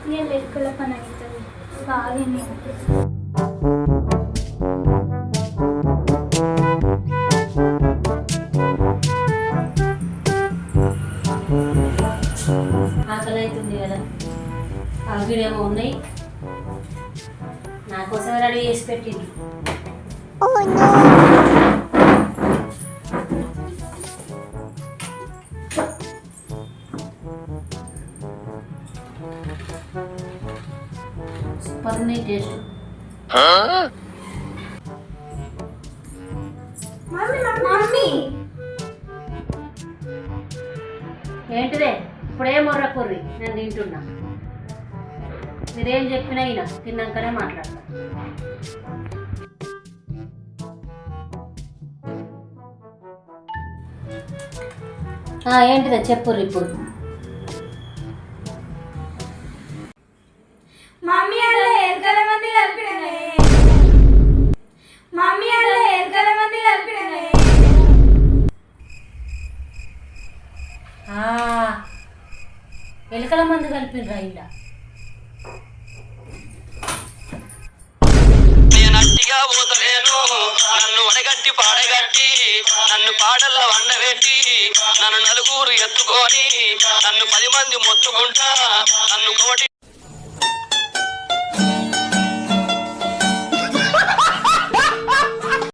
ये లెక్కల పని అవుతుంది బాగా ఆకలి అవుతుంది కదా అవిడేమో ఉన్నాయి నా కోసం రెడీ చేసి పెట్టింది సూపర్ ఉన్నాయి టేస్ట్ మమ్మీ ఏంటిదే ఇప్పుడే మొర్ర కుర్రి నేను తింటున్నా మీరేం చెప్పినా అయినా తిన్నాకనే మాట్లాడతా ఏంటిదే చెప్పుర్రు ఇప్పుడు మమ్మీ అలా ఎరకల మంది కలిపిననే మమ్మీ అలా ఎరకల మంది కలిపిననే ఎలుకల మందు కలిపినరా ఇలా నట్టిగా పోతలేను నన్ను వడగట్టి పాడగట్టి నన్ను పాడల్లో వండబెట్టి నన్ను నలుగురు ఎత్తుకొని నన్ను 10 మంది మొత్తుకుంటా నన్ను కోటి